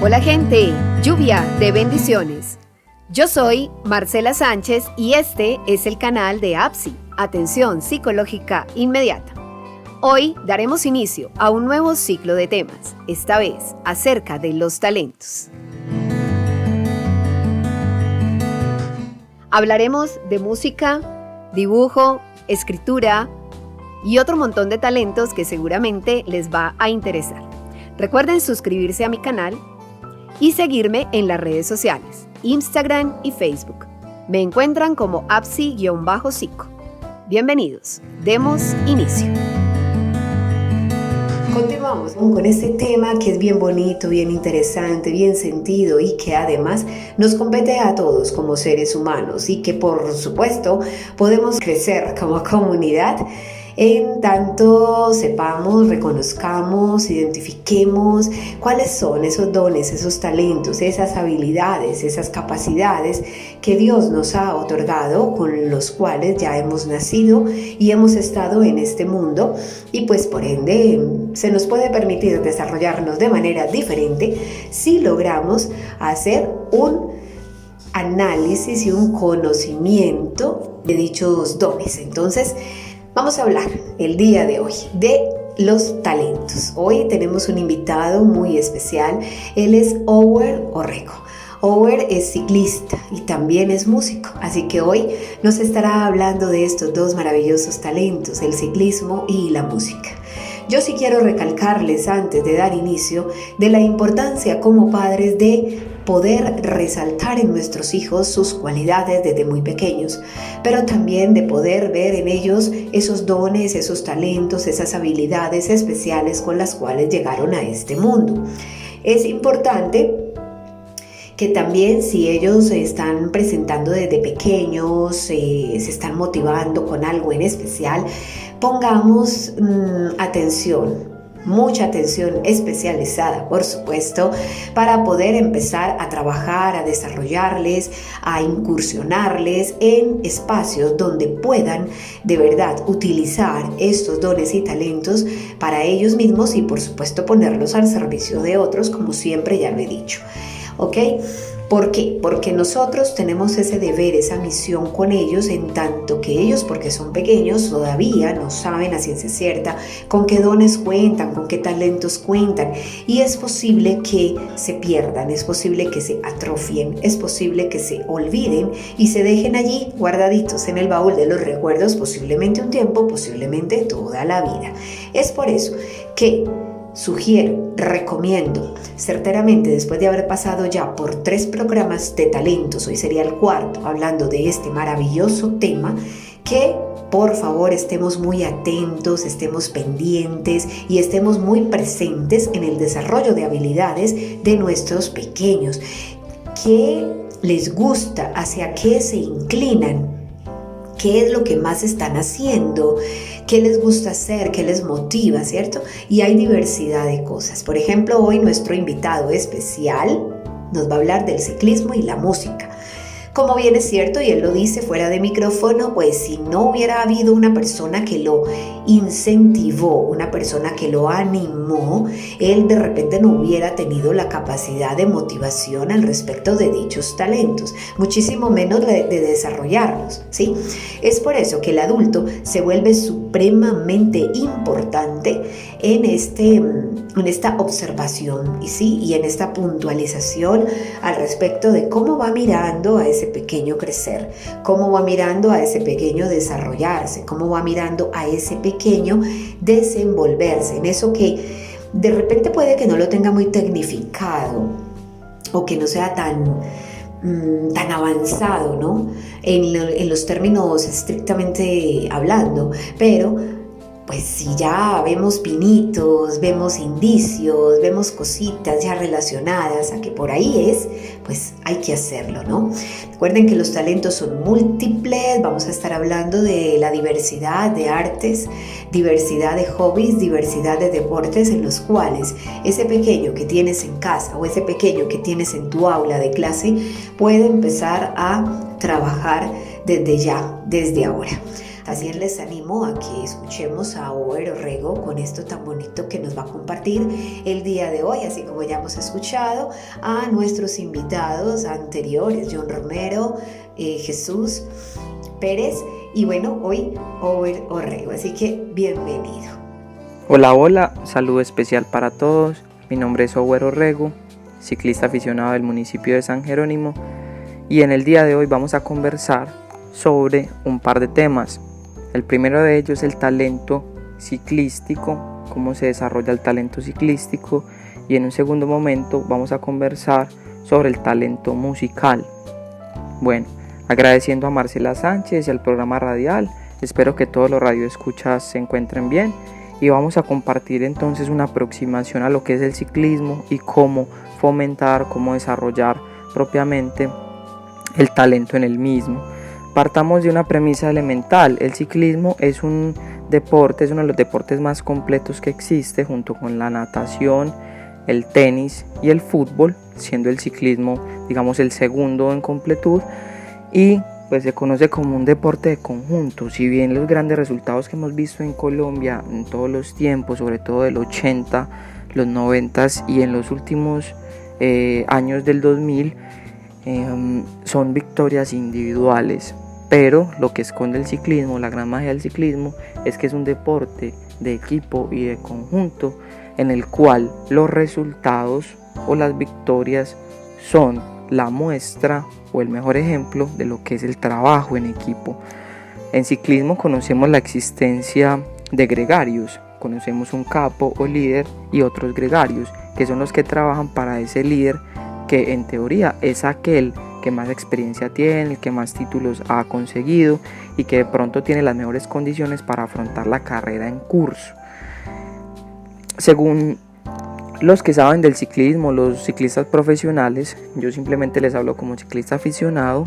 Hola gente, lluvia de bendiciones. Yo soy Marcela Sánchez y este es el canal de APSI, Atención Psicológica Inmediata. Hoy daremos inicio a un nuevo ciclo de temas, esta vez acerca de los talentos. Hablaremos de música, dibujo, escritura y otro montón de talentos que seguramente les va a interesar. Recuerden suscribirse a mi canal y seguirme en las redes sociales, Instagram y Facebook. Me encuentran como apsi-psico. Bienvenidos, demos inicio. Continuamos con este tema que es bien bonito, bien interesante, bien sentido y que además nos compete a todos como seres humanos y que por supuesto podemos crecer como comunidad en tanto sepamos, reconozcamos, identifiquemos cuáles son esos dones, esos talentos, esas habilidades, esas capacidades que Dios nos ha otorgado, con los cuales ya hemos nacido y hemos estado en este mundo, y pues por ende se nos puede permitir desarrollarnos de manera diferente si logramos hacer un análisis y un conocimiento de dichos dones. Entonces, vamos a hablar el día de hoy de los talentos. Hoy tenemos un invitado muy especial. Él es Ower Orrego. Ower es ciclista y también es músico, así que hoy nos estará hablando de estos dos maravillosos talentos, el ciclismo y la música. Yo sí quiero recalcarles antes de dar inicio de la importancia como padres de poder resaltar en nuestros hijos sus cualidades desde muy pequeños, pero también de poder ver en ellos esos dones, esos talentos, esas habilidades especiales con las cuales llegaron a este mundo. Es importante que también si ellos se están presentando desde pequeños, se están motivando con algo en especial, pongamos atención. Mucha atención especializada, por supuesto, para poder empezar a trabajar, a desarrollarles, a incursionarles en espacios donde puedan de verdad utilizar estos dones y talentos para ellos mismos y por supuesto ponerlos al servicio de otros, como siempre ya lo he dicho. ¿Ok? ¿Por qué? Porque nosotros tenemos ese deber, esa misión con ellos, en tanto que ellos, porque son pequeños, todavía no saben a ciencia cierta con qué dones cuentan, con qué talentos cuentan, y es posible que se pierdan, es posible que se atrofien, es posible que se olviden y se dejen allí guardaditos en el baúl de los recuerdos, posiblemente un tiempo, posiblemente toda la vida. Es por eso que sugiero, recomiendo certeramente, después de haber pasado ya por 3 programas de talentos, hoy sería el 4, hablando de este maravilloso tema, que por favor estemos muy atentos, estemos pendientes y estemos muy presentes en el desarrollo de habilidades de nuestros pequeños. ¿Qué les gusta? ¿Hacia qué se inclinan? ¿Qué es lo que más están haciendo? ¿Qué les gusta hacer? ¿Qué les motiva? ¿Cierto? Y hay diversidad de cosas. Por ejemplo, hoy nuestro invitado especial nos va a hablar del ciclismo y la música. Como bien es cierto, y él lo dice fuera de micrófono, pues si no hubiera habido una persona que lo incentivó, una persona que lo animó, él de repente no hubiera tenido la capacidad de motivación al respecto de dichos talentos, muchísimo menos de desarrollarlos, ¿sí? Es por eso que el adulto se vuelve supremamente importante en esta observación y en esta puntualización al respecto de cómo va mirando a ese pequeño crecer, cómo va mirando a ese pequeño desarrollarse, cómo va mirando a ese pequeño desenvolverse en eso que de repente puede que no lo tenga muy tecnificado o que no sea tan avanzado, ¿no? En los términos estrictamente hablando, pero pues si ya vemos pinitos, vemos indicios, vemos cositas ya relacionadas a que por ahí es, pues hay que hacerlo, ¿no? Recuerden que los talentos son múltiples, vamos a estar hablando de la diversidad de artes, diversidad de hobbies, diversidad de deportes en los cuales ese pequeño que tienes en casa o ese pequeño que tienes en tu aula de clase puede empezar a trabajar desde ya, desde ahora. Así les animo a que escuchemos a Over Orrego con esto tan bonito que nos va a compartir el día de hoy, así como ya hemos escuchado a nuestros invitados anteriores, John Romero, Jesús Pérez y bueno, hoy Over Orrego, así que bienvenido. Hola, saludo especial para todos. Mi nombre es Over Orrego, ciclista aficionado del municipio de San Jerónimo, y en el día de hoy vamos a conversar sobre un par de temas. El primero de ellos es el talento ciclístico, cómo se desarrolla el talento ciclístico, y en un segundo momento vamos a conversar sobre el talento musical. Bueno, agradeciendo a Marcela Sánchez y al programa radial, espero que todos los radioescuchas se encuentren bien. Y vamos a compartir entonces una aproximación a lo que es el ciclismo y cómo fomentar, cómo desarrollar propiamente el talento en el mismo. Partamos de una premisa elemental: el ciclismo es un deporte, es uno de los deportes más completos que existe, junto con la natación, el tenis y el fútbol, siendo el ciclismo, digamos, el segundo en completud, y pues se conoce como un deporte de conjunto. Si bien los grandes resultados que hemos visto en Colombia en todos los tiempos, sobre todo del 80, los 90 y en los últimos años del 2000, son victorias individuales, pero lo que esconde el ciclismo, la gran magia del ciclismo, es que es un deporte de equipo y de conjunto, en el cual los resultados o las victorias son la muestra o el mejor ejemplo de lo que es el trabajo en equipo. En ciclismo conocemos la existencia de gregarios, conocemos un capo o líder y otros gregarios, que son los que trabajan para ese líder, que en teoría es aquel que más experiencia tiene, el que más títulos ha conseguido y que de pronto tiene las mejores condiciones para afrontar la carrera en curso. Según los que saben del ciclismo, los ciclistas profesionales, yo simplemente les hablo como ciclista aficionado,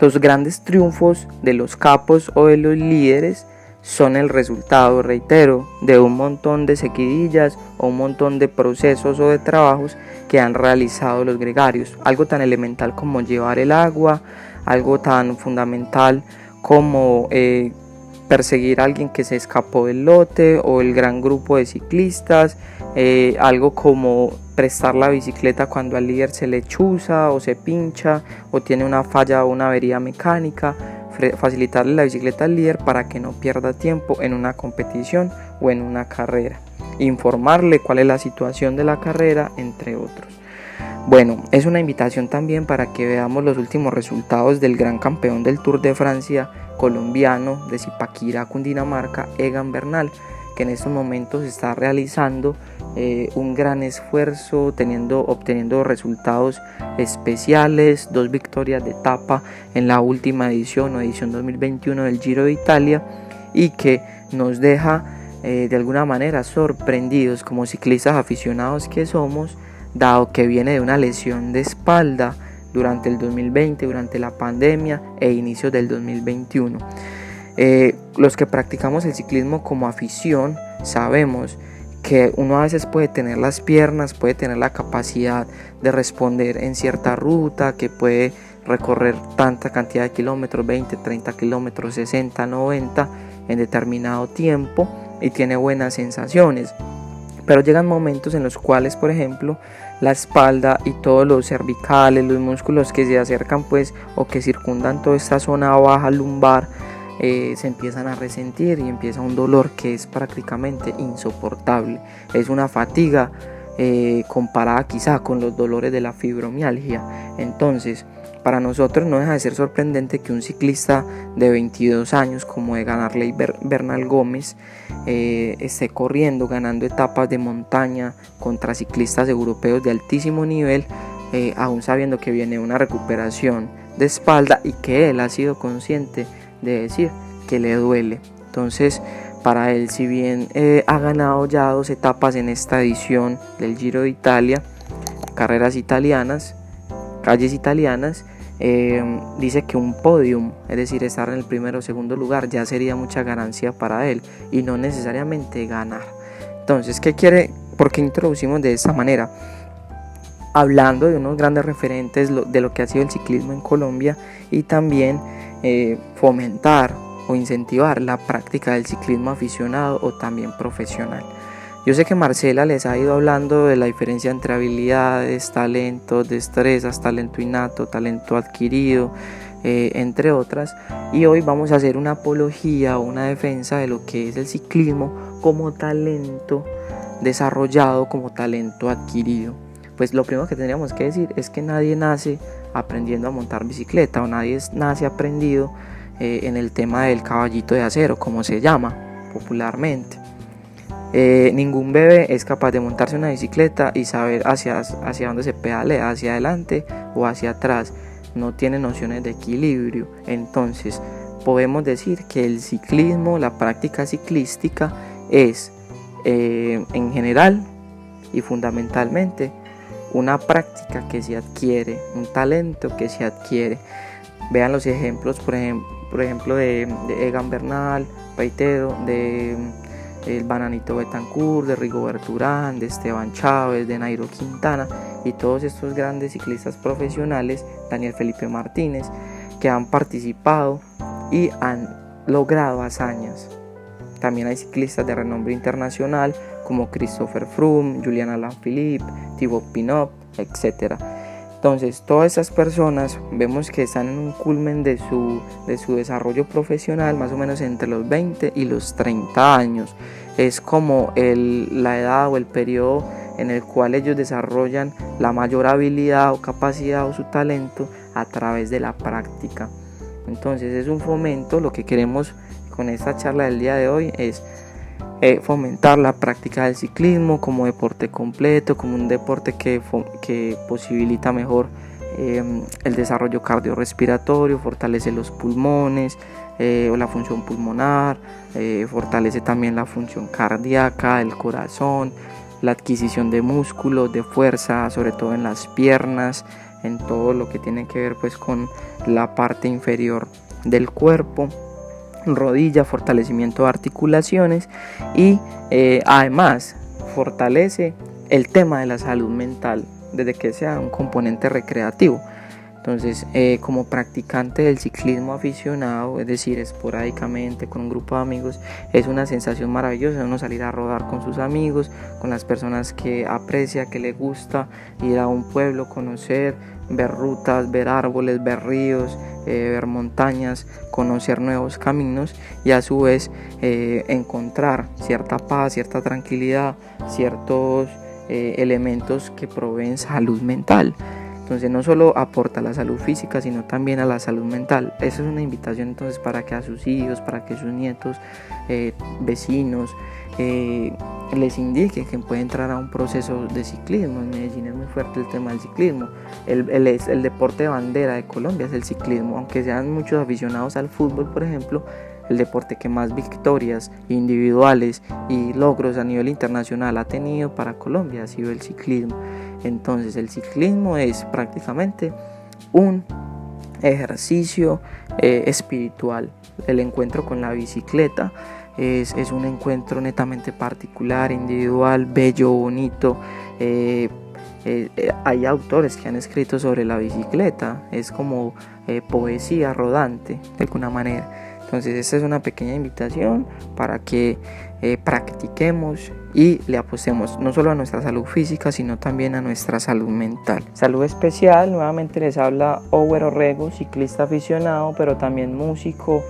los grandes triunfos de los capos o de los líderes son el resultado, reitero, de un montón de seguidillas o un montón de procesos o de trabajos que han realizado los gregarios. Algo tan elemental como llevar el agua, algo tan fundamental como perseguir a alguien que se escapó del lote o el gran grupo de ciclistas, algo como prestar la bicicleta cuando al líder se le chuza o se pincha o tiene una falla o una avería mecánica, facilitarle la bicicleta al líder para que no pierda tiempo en una competición o en una carrera, informarle cuál es la situación de la carrera, entre otros. Bueno, es una invitación también para que veamos los últimos resultados del gran campeón del Tour de Francia colombiano de Zipaquirá, Cundinamarca, Egan Bernal, que en estos momentos está realizando un gran esfuerzo, obteniendo resultados especiales, 2 victorias de etapa en la última edición 2021 del Giro de Italia, y que nos deja de alguna manera sorprendidos como ciclistas aficionados que somos, dado que viene de una lesión de espalda durante el 2020, durante la pandemia e inicios del 2021. Los que practicamos el ciclismo como afición sabemos que uno a veces puede tener las piernas, puede tener la capacidad de responder en cierta ruta, que puede recorrer tanta cantidad de kilómetros, 20, 30 kilómetros, 60, 90 en determinado tiempo, y tiene buenas sensaciones. Pero llegan momentos en los cuales, por ejemplo, la espalda y todos los cervicales, los músculos que se acercan pues o que circundan toda esta zona baja lumbar, se empiezan a resentir y empieza un dolor que es prácticamente insoportable. Es una fatiga comparada quizá con los dolores de la fibromialgia. Entonces, para nosotros no deja de ser sorprendente que un ciclista de 22 años como Egan Arley Bernal Gómez esté corriendo, ganando etapas de montaña contra ciclistas europeos de altísimo nivel, aún sabiendo que viene una recuperación de espalda y que él ha sido consciente de decir que le duele. Entonces, para él, si bien ha ganado ya 2 etapas en esta edición del Giro de Italia, carreras italianas, calles italianas, dice que un podium, es decir, estar en el primero o segundo lugar, ya sería mucha ganancia para él y no necesariamente ganar. Entonces, ¿por qué introducimos de esta manera? Hablando de unos grandes referentes de lo que ha sido el ciclismo en Colombia, y también fomentar o incentivar la práctica del ciclismo aficionado o también profesional. Yo sé que Marcela les ha ido hablando de la diferencia entre habilidades, talentos, destrezas, talento innato, talento adquirido, entre otras, y hoy vamos a hacer una apología o una defensa de lo que es el ciclismo como talento desarrollado, como talento adquirido. Pues lo primero que tendríamos que decir es que nadie nace aprendiendo a montar bicicleta o nadie nace aprendido en el tema del caballito de acero, como se llama popularmente. Ningún bebé es capaz de montarse una bicicleta y saber hacia dónde se pedalea, hacia adelante o hacia atrás. No tiene nociones de equilibrio. Entonces podemos decir que el ciclismo, la práctica ciclística es en general y fundamentalmente una práctica que se adquiere, un talento que se adquiere. Vean los ejemplos, por ejemplo de Egan Bernal, Peitedo, de el Bananito Betancourt, de Rigoberto Urán, de Esteban Chávez, de Nairo Quintana y todos estos grandes ciclistas profesionales, Daniel Felipe Martínez, que han participado y han logrado hazañas. También hay ciclistas de renombre internacional como Christopher Froome, Julian Alaphilippe, Thibaut Pinot, etc. Entonces todas estas personas vemos que están en un culmen de su desarrollo profesional más o menos entre los 20 y los 30 años. Es como la edad o el periodo en el cual ellos desarrollan la mayor habilidad o capacidad o su talento a través de la práctica. Entonces es un fomento, lo que queremos con esta charla del día de hoy es fomentar la práctica del ciclismo como deporte completo, como un deporte que posibilita mejor el desarrollo cardiorrespiratorio, fortalece los pulmones o la función pulmonar, fortalece también la función cardíaca, el corazón, la adquisición de músculos, de fuerza, sobre todo en las piernas, en todo lo que tiene que ver pues con la parte inferior del cuerpo, rodilla, fortalecimiento de articulaciones y además fortalece el tema de la salud mental desde que sea un componente recreativo. Entonces como practicante del ciclismo aficionado, es decir, esporádicamente con un grupo de amigos, es una sensación maravillosa uno salir a rodar con sus amigos, con las personas que aprecia, que le gusta, ir a un pueblo, conocer, ver rutas, ver árboles, ver ríos, ver montañas, conocer nuevos caminos y a su vez encontrar cierta paz, cierta tranquilidad, ciertos elementos que proveen salud mental. Entonces no solo aporta a la salud física, sino también a la salud mental. Esa es una invitación entonces para que a sus hijos, para que sus nietos, vecinos, les indique que puede entrar a un proceso de ciclismo. En Medellín es muy fuerte el tema del ciclismo. El deporte de bandera de Colombia es el ciclismo, aunque sean muchos aficionados al fútbol, por ejemplo. El deporte que más victorias individuales y logros a nivel internacional ha tenido para Colombia ha sido el ciclismo. Entonces el ciclismo es prácticamente un ejercicio espiritual. El encuentro con la bicicleta es un encuentro netamente particular, individual, bello, bonito. Hay autores que han escrito sobre la bicicleta, es como poesía rodante de alguna manera. Entonces esta es una pequeña invitación para que practiquemos y le apostemos no solo a nuestra salud física, sino también a nuestra salud mental. Salud especial, nuevamente les habla Ower Orrego, ciclista aficionado, pero también músico,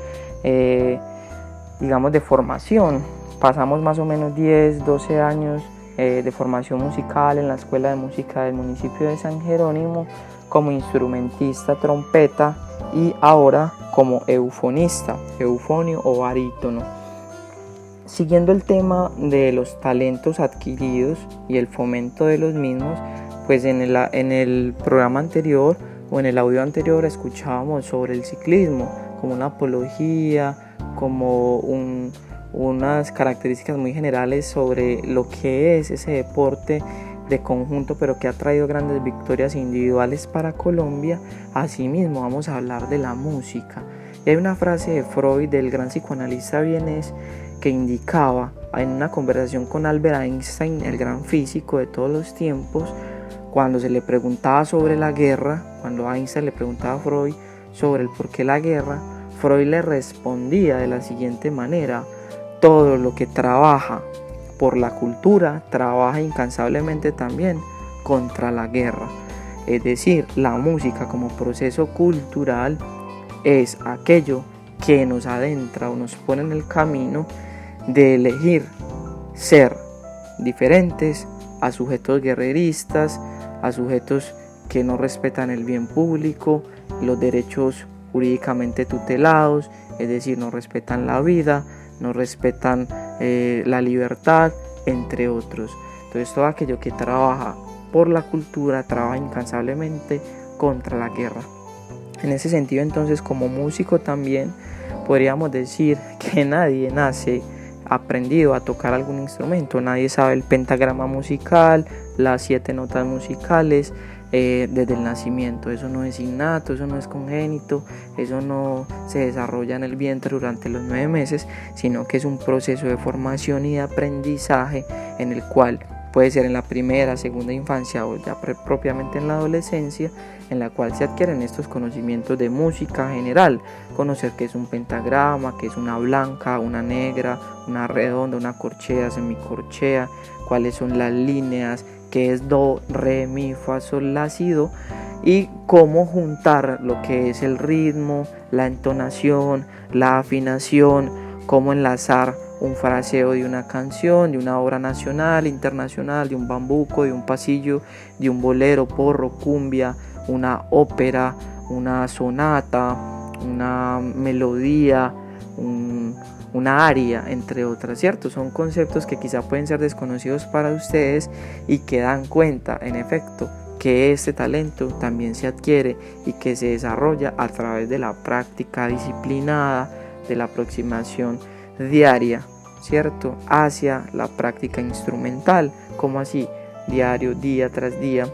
digamos de formación. Pasamos más o menos 10, 12 años de formación musical en la Escuela de Música del municipio de San Jerónimo como instrumentista, trompeta y ahora como eufonista, eufonio o barítono. Siguiendo el tema de los talentos adquiridos y el fomento de los mismos, pues en el programa anterior o en el audio anterior escuchábamos sobre el ciclismo como una apología, como unas características muy generales sobre lo que es ese deporte de conjunto, pero que ha traído grandes victorias individuales para Colombia. Asimismo vamos a hablar de la música. Y hay una frase de Freud, del gran psicoanalista vienés, que indicaba en una conversación con Albert Einstein, el gran físico de todos los tiempos, cuando se le preguntaba sobre la guerra, cuando Einstein le preguntaba a Freud sobre el por qué la guerra, Freud le respondía de la siguiente manera: todo lo que trabaja por la cultura trabaja incansablemente también contra la guerra. Es decir, la música como proceso cultural es aquello que nos adentra o nos pone en el camino de elegir ser diferentes a sujetos guerreristas, a sujetos que no respetan el bien público, los derechos jurídicamente tutelados, es decir, no respetan la vida, no respetan la libertad, entre otros. Entonces todo aquello que trabaja por la cultura trabaja incansablemente contra la guerra. En ese sentido, entonces, como músico también podríamos decir que nadie nace aprendido a tocar algún instrumento, nadie sabe el pentagrama musical, las 7 notas musicales desde el nacimiento. Eso no es innato, eso no es congénito, eso no se desarrolla en el vientre durante los 9 meses, sino que es un proceso de formación y de aprendizaje en el cual puede ser en la primera, segunda infancia o ya propiamente en la adolescencia, en la cual se adquieren estos conocimientos de música general, conocer qué es un pentagrama, qué es una blanca, una negra, una redonda, una corchea, semicorchea, cuáles son las líneas, qué es do, re, mi, fa, sol, la, si, do, y cómo juntar lo que es el ritmo, la entonación, la afinación, cómo enlazar un fraseo de una canción, de una obra nacional, internacional, de un bambuco, de un pasillo, de un bolero, porro, cumbia, una ópera, una sonata, una melodía, una aria, entre otras, ¿cierto? Son conceptos que quizá pueden ser desconocidos para ustedes y que dan cuenta, en efecto, que este talento también se adquiere y que se desarrolla a través de la práctica disciplinada, de la aproximación diaria, ¿cierto?, hacia la práctica instrumental. Como así, diario, día tras día,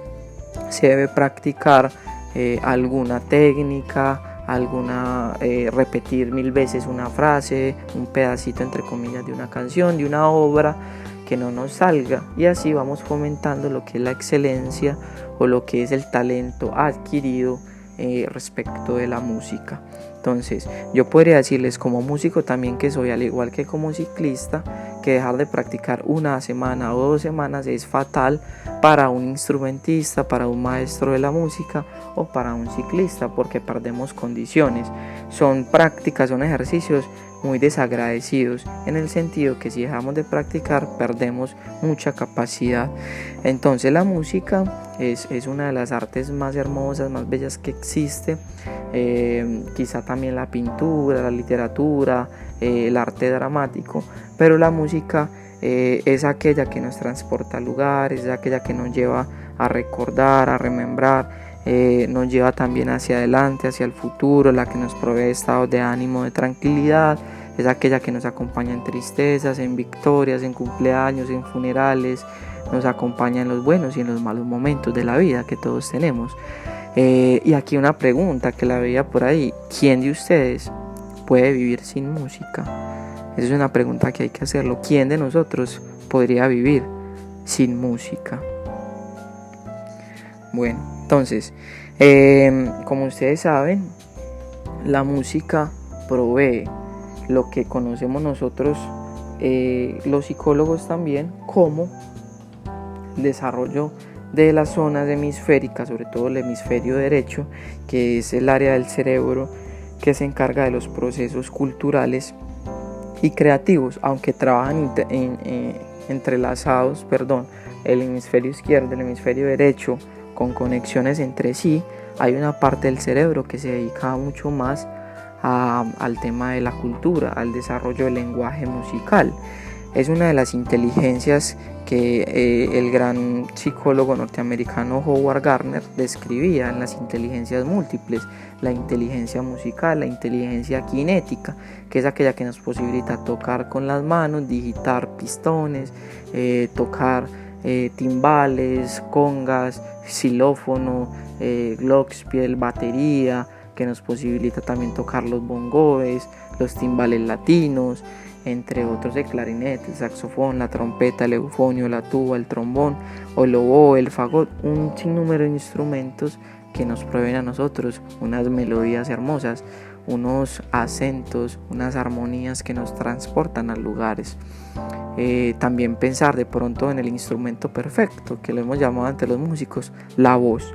se debe practicar alguna técnica, repetir 1000 veces una frase, un pedacito entre comillas de una canción, de una obra, que no nos salga, y así vamos fomentando lo que es la excelencia o lo que es el talento adquirido respecto de la música. Entonces, yo podría decirles como músico también que soy, al igual que como ciclista, que dejar de practicar una semana o 2 semanas es fatal para un instrumentista, para un maestro de la música o para un ciclista, porque perdemos condiciones. Son prácticas, son ejercicios muy desagradecidos, en el sentido que si dejamos de practicar perdemos mucha capacidad. Entonces la música es una de las artes más hermosas, más bellas que existe. Quizá también la pintura, la literatura, el arte dramático, pero la música es aquella que nos transporta a lugares, es aquella que nos lleva a recordar, a remembrar, nos lleva también hacia adelante, hacia el futuro, la que nos provee estados de ánimo, de tranquilidad, es aquella que nos acompaña en tristezas, en victorias, en cumpleaños, en funerales, nos acompaña en los buenos y en los malos momentos de la vida que todos tenemos. Y aquí una pregunta que la veía por ahí: ¿quién de ustedes puede vivir sin música? Esa es una pregunta que hay que hacerlo. ¿Quién de nosotros podría vivir sin música? Bueno, entonces, como ustedes saben, la música provee lo que conocemos nosotros, los psicólogos también, como desarrollo de las zonas hemisféricas, sobre todo el hemisferio derecho, que es el área del cerebro que se encarga de los procesos culturales y creativos, aunque trabajan entrelazados, el hemisferio izquierdo y el hemisferio derecho con conexiones entre sí. Hay una parte del cerebro que se dedica mucho más al tema de la cultura, al desarrollo del lenguaje musical. Es una de las inteligencias que el gran psicólogo norteamericano Howard Gardner describía en las inteligencias múltiples: la inteligencia musical, la inteligencia cinética, que es aquella que nos posibilita tocar con las manos, digitar pistones, tocar timbales, congas, xilófono, glockenspiel, batería, que nos posibilita también tocar los bongoes, los timbales latinos, entre otros, el clarinete, el saxofón, la trompeta, el eufonio, la tuba, el trombón, o el oboe, el fagot, un sinnúmero de instrumentos que nos proveen a nosotros unas melodías hermosas, unos acentos, unas armonías que nos transportan a lugares. También pensar de pronto en el instrumento perfecto, que lo hemos llamado ante los músicos, la voz.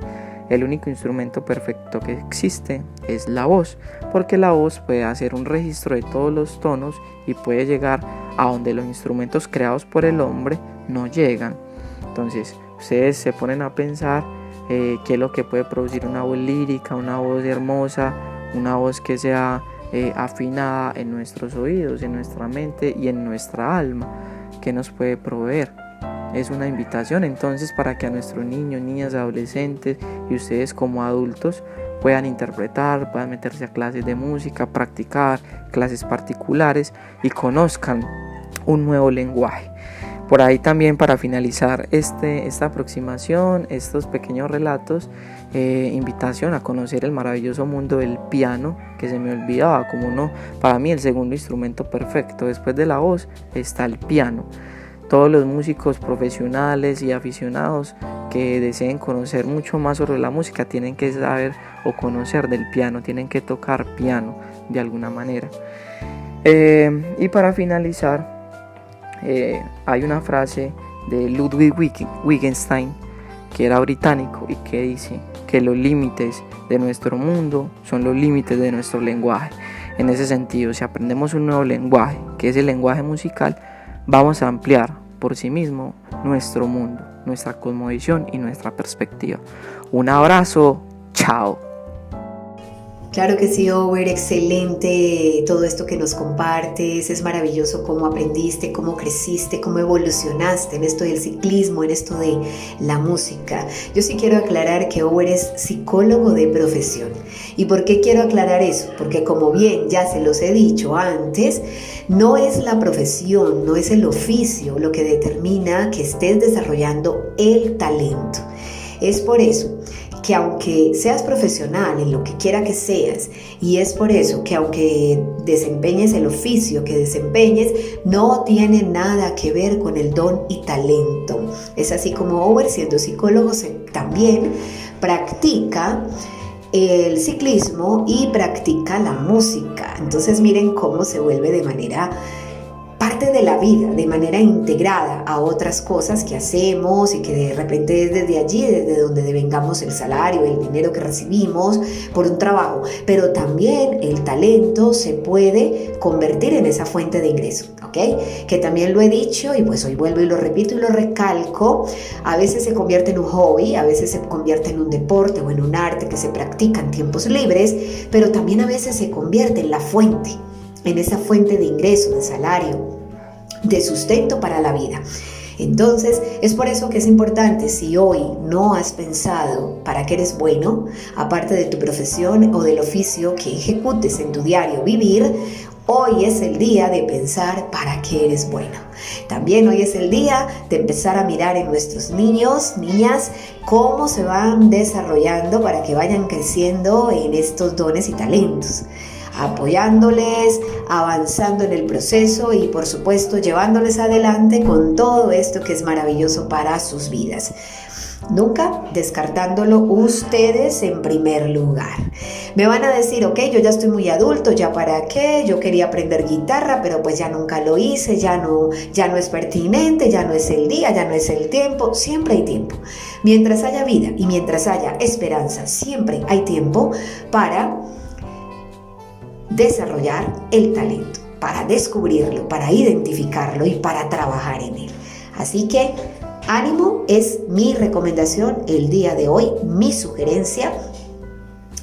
El único instrumento perfecto que existe es la voz, porque la voz puede hacer un registro de todos los tonos y puede llegar a donde los instrumentos creados por el hombre no llegan. Entonces, ustedes se ponen a pensar qué es lo que puede producir una voz lírica, una voz hermosa, una voz que sea afinada en nuestros oídos, en nuestra mente y en nuestra alma, que nos puede proveer. Es una invitación entonces para que a nuestros niños, niñas, adolescentes y ustedes como adultos puedan interpretar, puedan meterse a clases de música, practicar clases particulares y conozcan un nuevo lenguaje. Por ahí también, para finalizar esta aproximación, estos pequeños relatos, invitación a conocer el maravilloso mundo del piano, que se me olvidaba como para mí el segundo instrumento perfecto. Después de la voz está el piano. Todos los músicos profesionales y aficionados que deseen conocer mucho más sobre la música tienen que saber o conocer del piano, tienen que tocar piano de alguna manera. Y para finalizar, hay una frase de Ludwig Wittgenstein, que era británico, y que dice que los límites de nuestro mundo son los límites de nuestro lenguaje. En ese sentido, si aprendemos un nuevo lenguaje, que es el lenguaje musical, vamos a ampliar por sí mismo nuestro mundo, nuestra cosmovisión y nuestra perspectiva. Un abrazo, chao. Claro que sí, Over, excelente todo esto que nos compartes, es maravilloso cómo aprendiste, cómo creciste, cómo evolucionaste en esto del ciclismo, en esto de la música. Yo sí quiero aclarar que Over es psicólogo de profesión. ¿Y por qué quiero aclarar eso? Porque como bien ya se los he dicho antes, no es la profesión, no es el oficio lo que determina que estés desarrollando el talento. Es por eso que aunque seas profesional en lo que quiera que seas, y es por eso que aunque desempeñes el oficio que desempeñes, no tiene nada que ver con el don y talento. Es así como Over, siendo psicólogo, también practica el ciclismo y practica la música. Entonces miren cómo se vuelve de manera parte de la vida, de manera integrada a otras cosas que hacemos y que de repente es desde allí, desde donde devengamos el salario, el dinero que recibimos por un trabajo, pero también el talento se puede convertir en esa fuente de ingreso, ¿ok? Que también lo he dicho y pues hoy vuelvo y lo repito y lo recalco, a veces se convierte en un hobby, a veces se convierte en un deporte o en un arte que se practica en tiempos libres, pero también a veces se convierte en la fuente, en esa fuente de ingreso, de salario, de sustento para la vida. Entonces, es por eso que es importante, si hoy no has pensado para qué eres bueno, aparte de tu profesión o del oficio que ejecutes en tu diario vivir, hoy es el día de pensar para qué eres bueno. También hoy es el día de empezar a mirar en nuestros niños, niñas, cómo se van desarrollando para que vayan creciendo en estos dones y talentos, apoyándoles, avanzando en el proceso y por supuesto llevándoles adelante con todo esto que es maravilloso para sus vidas. Nunca descartándolo ustedes en primer lugar. Me van a decir, ok, yo ya estoy muy adulto, ¿ya para qué? Yo quería aprender guitarra, pero pues ya nunca lo hice, ya no es pertinente, ya no es el día, ya no es el tiempo. Siempre hay tiempo. Mientras haya vida y mientras haya esperanza, siempre hay tiempo para desarrollar el talento, para descubrirlo, para identificarlo y para trabajar en él. Así que ánimo, es mi recomendación el día de hoy, mi sugerencia.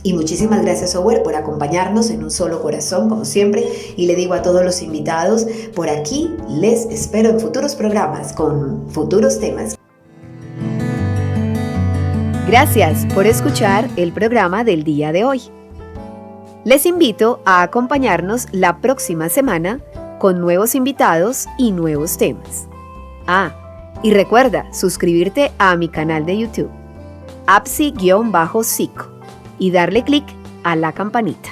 Y muchísimas gracias, Over, por acompañarnos en Un Solo Corazón, como siempre. Y le digo a todos los invitados, por aquí les espero en futuros programas con futuros temas. Gracias por escuchar el programa del día de hoy. Les invito a acompañarnos la próxima semana con nuevos invitados y nuevos temas. Y recuerda suscribirte a mi canal de YouTube, Apsi-Psico, y darle clic a la campanita.